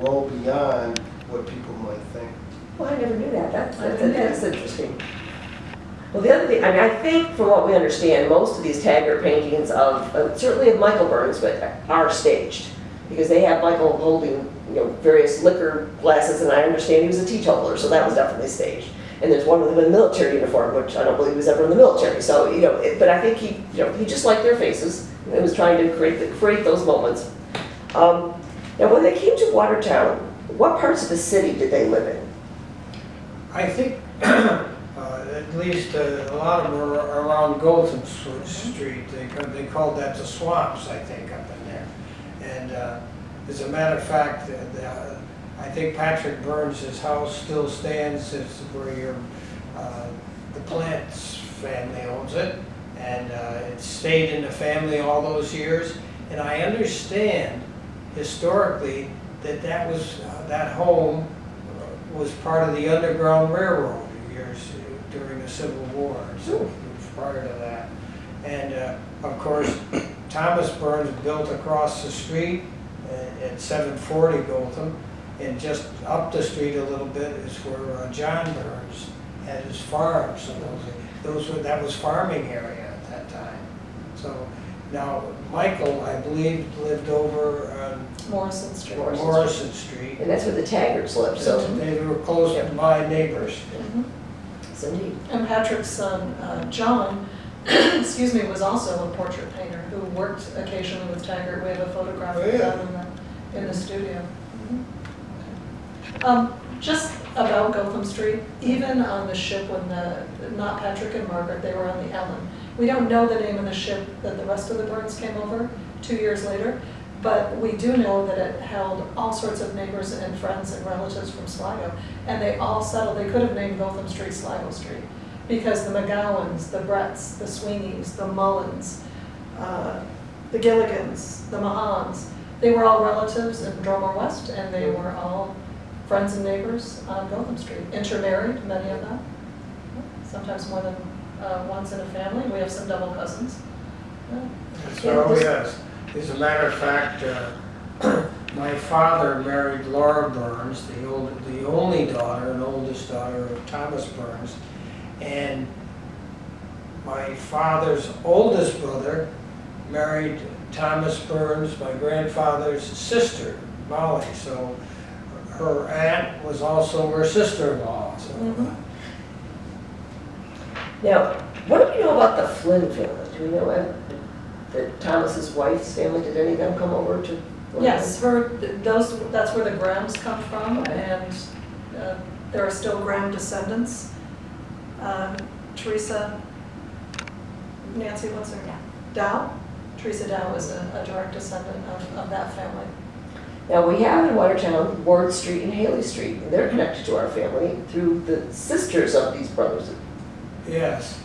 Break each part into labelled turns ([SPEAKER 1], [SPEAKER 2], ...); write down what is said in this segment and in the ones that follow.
[SPEAKER 1] well beyond what people might think.
[SPEAKER 2] Well, I never knew that. That's interesting. Well, the other thing, I mean, I think from what we understand, most of these Taggart paintings of, certainly of Michael Burns, but are staged. Because they have Michael holding, various liquor glasses, and I understand he was a teetotaler, so that was definitely staged. And there's one of them in a military uniform, which I don't believe was ever in the military. So, but I think he just liked their faces. He was trying to create those moments. Now, when they came to Watertown, what parts of the city did they live in?
[SPEAKER 3] I think at least a lot of them were around Gotham Street. They called that the swamps, I think, up in there. And as a matter of fact, I think Patrick Burns' house still stands. It's where the Plants family owns it, and it stayed in the family all those years. And I understand historically that home was part of the Underground Railroad years during the Civil War, so it was prior to that. And of course, Thomas Burns built across the street at 740 Gotham, and just up the street a little bit is where John Burns had his farm. So that was farming area at that time. So now Michael, I believe, lived over on
[SPEAKER 4] Morrison Street.
[SPEAKER 3] Morrison Street.
[SPEAKER 2] And that's where the Taggarts lived, so.
[SPEAKER 3] They were close by neighbors.
[SPEAKER 2] Yes, indeed.
[SPEAKER 4] And Patrick's son, John, excuse me, was also a portrait painter who worked occasionally with Taggart. We have a photograph of them in the studio. Just about Gotham Street, even on the ship when not Patrick and Margaret, they were on the Ellen. We don't know the name of the ship that the rest of the Burns came over 2 years later, but we do know that it held all sorts of neighbors and friends and relatives from Sligo, and they all settled. They could have named Gotham Street Sligo Street, because the McGowans, the Bretts, the Sweeneys, the Mullins, the Gilligans, the Mahans, they were all relatives in Dromore West, and they were all friends and neighbors on Gotham Street. Intermarried, many of them, sometimes more than once in a family. We have some double cousins.
[SPEAKER 3] So yes, as a matter of fact, my father married Laura Burns, the only daughter and oldest daughter of Thomas Burns, and my father's oldest brother married Thomas Burns, my grandfather's sister, Molly. So her aunt was also her sister-in-law. So.
[SPEAKER 2] Now, what do we know about the Flynn family? Do we know that Thomas's wife's family, did any of them come over to?
[SPEAKER 4] Yes, that's where the Grahams come from, and there are still Graham descendants. Teresa, Nancy, what's her name? Dow? Teresa Dow is a direct descendant of that family.
[SPEAKER 2] Now, we have in Watertown Ward Street and Haley Street, and they're connected to our family through the sisters of these brothers.
[SPEAKER 3] Yes.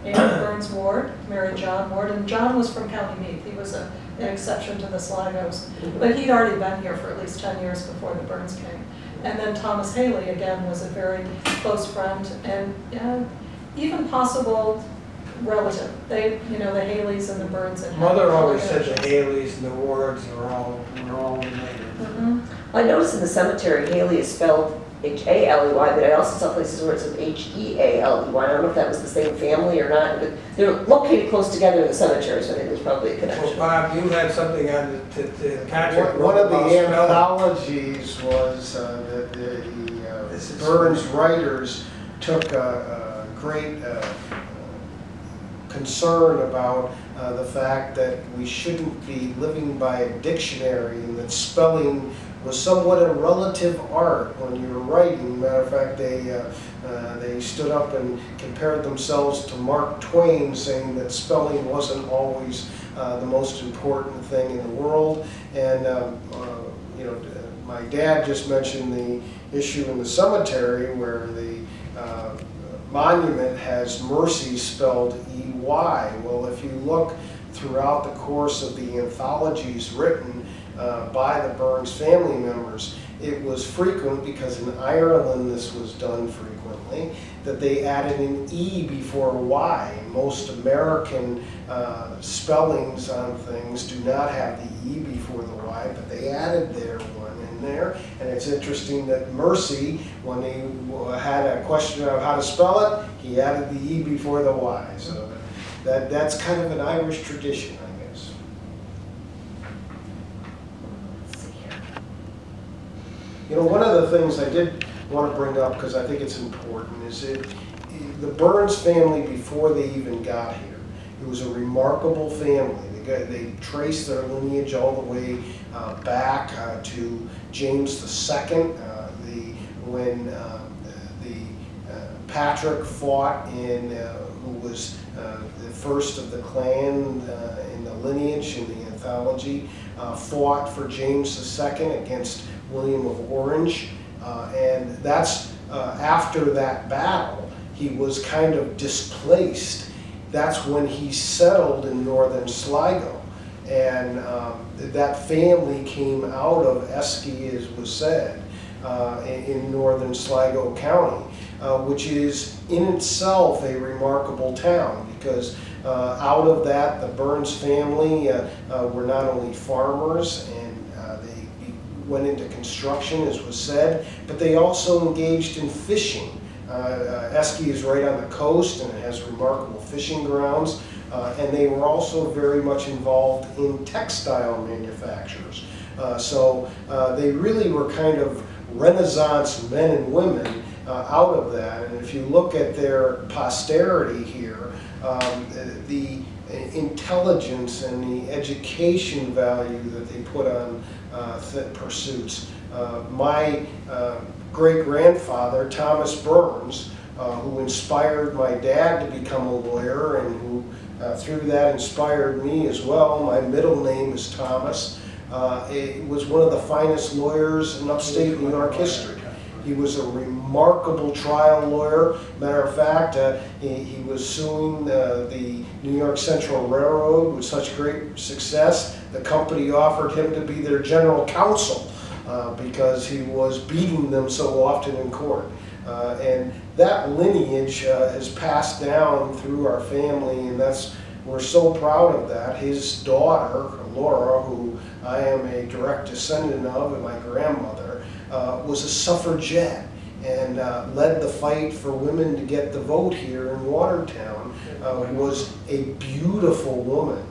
[SPEAKER 4] Amy Burns Ward married John Ward, and John was from County Meath. He was an exception to the Sligos, but he'd already been here for at least 10 years before the Burns came. And then Thomas Haley, again, was a very close friend and even possible relative. They, the Haleys and the Burns. And
[SPEAKER 3] Mother always said the Haleys and the Wards were all related.
[SPEAKER 2] I noticed in the cemetery, Haley is spelled H-A-L-E-Y, but I also saw places where it says H-E-A-L-E-Y. I don't know if that was the same family or not, but they're located close together in the cemetery, so I think there's probably a connection.
[SPEAKER 3] Well, Bob, you had something on the Patrick.
[SPEAKER 1] One of the anthologies was that the Burns writers took a great concern about the fact that we shouldn't be living by a dictionary, and that spelling was somewhat a relative art when you were writing. Matter of fact, they stood up and compared themselves to Mark Twain, saying that spelling wasn't always the most important thing in the world. And my dad just mentioned the issue in the cemetery where the monument has Mercy spelled E-Y. Well, if you look throughout the course of the anthologies written by the Burns family members, it was frequent, because in Ireland this was done frequently, that they added an E before Y. Most American spellings on things do not have the E before the Y, but they added their one. And there. And it's interesting that Mercy, when he had a question of how to spell it, he added the E before the Y. So that's kind of an Irish tradition, I guess.
[SPEAKER 2] Let's see here.
[SPEAKER 1] You know, one of the things I did want to bring up, because I think it's important, is the Burns family, before they even got here, it was a remarkable family. They traced their lineage all the way back to James II. When Patrick fought who was the first of the clan in the lineage, in the anthology, fought for James II against William of Orange. And that's after that battle, he was kind of displaced. That's when he settled in northern Sligo. And that family came out of Eske, as was said, in northern Sligo County, which is in itself a remarkable town, because out of that, the Burns family were not only farmers, and they went into construction, as was said, but they also engaged in fishing. Eske is right on the coast, and it has remarkable fishing grounds, and they were also very much involved in textile manufacturers. So they really were kind of Renaissance men and women out of that. And if you look at their posterity here, the intelligence and the education value that they put on pursuits. My great-grandfather, Thomas Burns, who inspired my dad to become a lawyer, and who through that inspired me as well. My middle name is Thomas. It was one of the finest lawyers in upstate New York history. He was a remarkable trial lawyer. Matter of fact, he was suing the New York Central Railroad with such great success. The company offered him to be their general counsel because he was beating them so often in court. And that lineage is passed down through our family, and we're so proud of that. His daughter, Laura, who I am a direct descendant of, and my grandmother, was a suffragette and led the fight for women to get the vote here in Watertown, was a beautiful woman.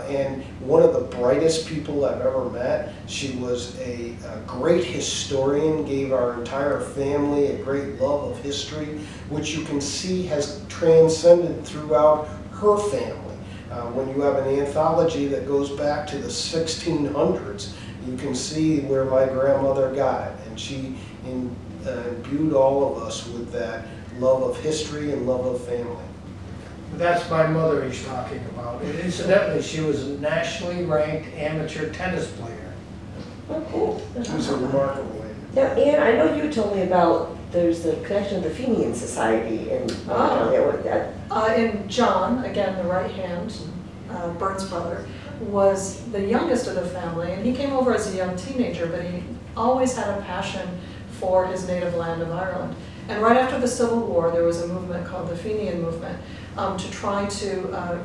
[SPEAKER 1] And one of the brightest people I've ever met. She was a great historian, gave our entire family a great love of history, which you can see has transcended throughout her family. When you have an anthology that goes back to the 1600s, you can see where my grandmother got it. And she imbued all of us with that love of history and love of family.
[SPEAKER 3] That's my mother he's talking about. And incidentally, she was a nationally ranked amateur tennis player.
[SPEAKER 2] Oh, cool.
[SPEAKER 1] She was a remarkable lady.
[SPEAKER 2] Now, Ann, I know you told me about there's the connection of the Fenian Society and
[SPEAKER 4] And John, again, the right hand, Burns brother, was the youngest of the family, and he came over as a young teenager, but he always had a passion for his native land of Ireland. And right after the Civil War, there was a movement called the Fenian movement to try to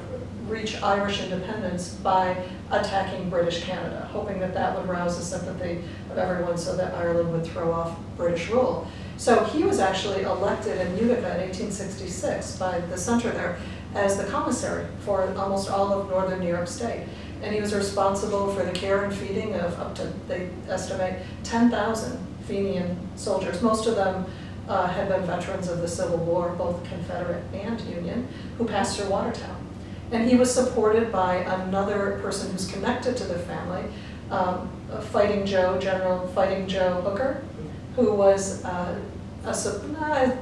[SPEAKER 4] reach Irish independence by attacking British Canada, hoping that that would rouse the sympathy of everyone so that Ireland would throw off British rule. So he was actually elected in Utica in 1866 by the center there as the commissary for almost all of northern New York State. And he was responsible for the care and feeding of up to, they estimate, 10,000 Fenian soldiers. Most of them had been veterans of the Civil War, both Confederate and Union, who passed through Watertown. And he was supported by another person who's connected to the family, Fighting Joe, General Fighting Joe Hooker, who was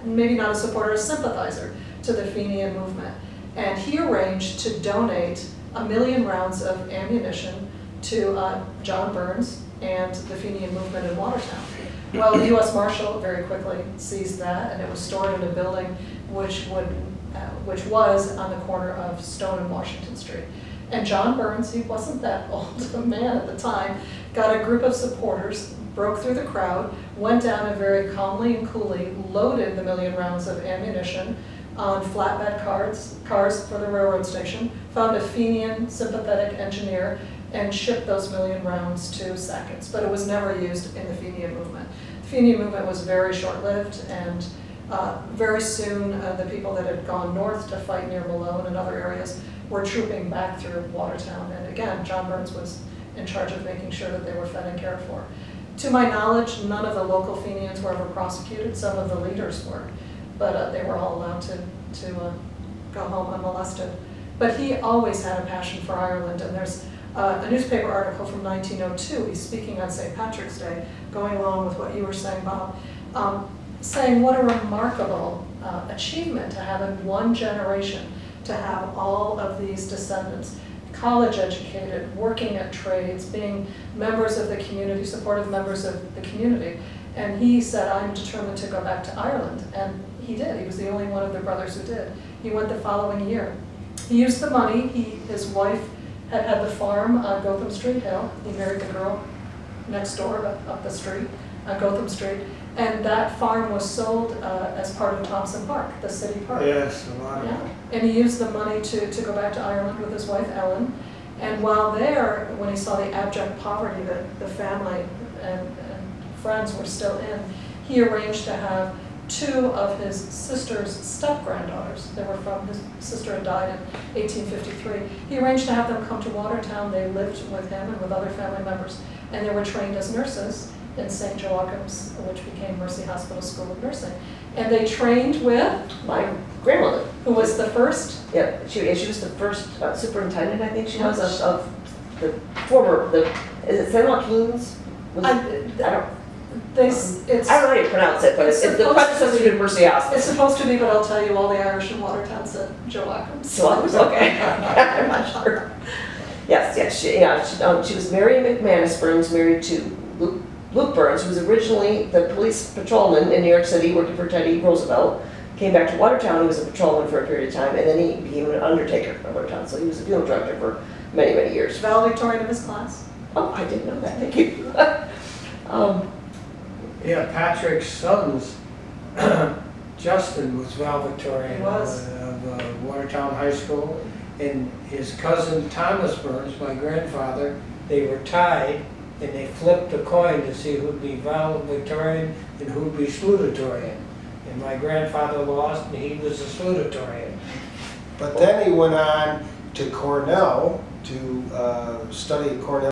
[SPEAKER 4] maybe not a supporter, a sympathizer to the Fenian movement. And he arranged to donate 1 million rounds of ammunition to John Burns and the Fenian movement in Watertown. Well, the U.S. Marshal very quickly seized that, and it was stored in a building which was on the corner of Stone and Washington Street. And John Burns, he wasn't that old a man at the time, got a group of supporters, broke through the crowd, went down and very calmly and coolly loaded the 1 million rounds of ammunition on flatbed cars for the railroad station, found a Fenian sympathetic engineer, and shipped those 1,000,000 rounds to Sackett's, but it was never used in the Fenian movement. The Fenian movement was very short-lived, and very soon the people that had gone north to fight near Malone and other areas were trooping back through Watertown. And again, John Burns was in charge of making sure that they were fed and cared for. To my knowledge, none of the local Fenians were ever prosecuted. Some of the leaders were, but they were all allowed to go home unmolested. But he always had a passion for Ireland, and there's a newspaper article from 1902, he's speaking on St. Patrick's Day, going along with what you were saying, Bob, saying what a remarkable achievement to have in one generation, to have all of these descendants, college educated, working at trades, being members of the community, supportive members of the community. And he said, I'm determined to go back to Ireland. And he did. He was the only one of the brothers who did. He went the following year. He used the money. His wife had the farm on Gotham Street Hill. He married the girl next door, up the street, on Gotham Street. And that farm was sold as part of Thompson Park, the city park.
[SPEAKER 3] Yes, a lot of
[SPEAKER 4] Yeah.
[SPEAKER 3] them.
[SPEAKER 4] And he used the money to go back to Ireland with his wife Ellen. And while there, when he saw the abject poverty that the family and friends were still in, he arranged to have 2 of his sister's step-granddaughters, they were from, his sister had died in 1853, he arranged to have them come to Watertown. They lived with him and with other family members, and they were trained as nurses in St. Joachim's, which became Mercy Hospital School of Nursing. And they trained with,
[SPEAKER 2] My grandmother.
[SPEAKER 4] who was the first,
[SPEAKER 2] Yeah, she was the first superintendent, I think she was, of the former, is it St. Joaquin's? Was it- I don't
[SPEAKER 4] it's,
[SPEAKER 2] know how you pronounce it, but it's the
[SPEAKER 4] supposed
[SPEAKER 2] predecessor
[SPEAKER 4] to be-
[SPEAKER 2] to Mercy Hospital.
[SPEAKER 4] it's supposed to be, but I'll tell you, all the Irish in Watertown said Joachim's.
[SPEAKER 2] So I was okay. I'm not sure. Yes, she was Mary McManus Burns, married to Luke Burns, who was originally the police patrolman in New York City, working for Teddy Roosevelt. Came back to Watertown, he was a patrolman for a period of time, and then he became an undertaker in Watertown. So he was a funeral director for many, many years.
[SPEAKER 4] Valedictorian of his class.
[SPEAKER 2] Oh, I didn't know that, thank you.
[SPEAKER 3] Yeah, Patrick's sons, Justin was valedictorian
[SPEAKER 4] He was.
[SPEAKER 3] of Watertown High School, and his cousin Thomas Burns, my grandfather, they were tied, and they flipped a coin to see who'd be valedictorian and who'd be salutatorian. And my grandfather lost, and he was a salutatorian.
[SPEAKER 1] But then he went on to Cornell to study at Cornell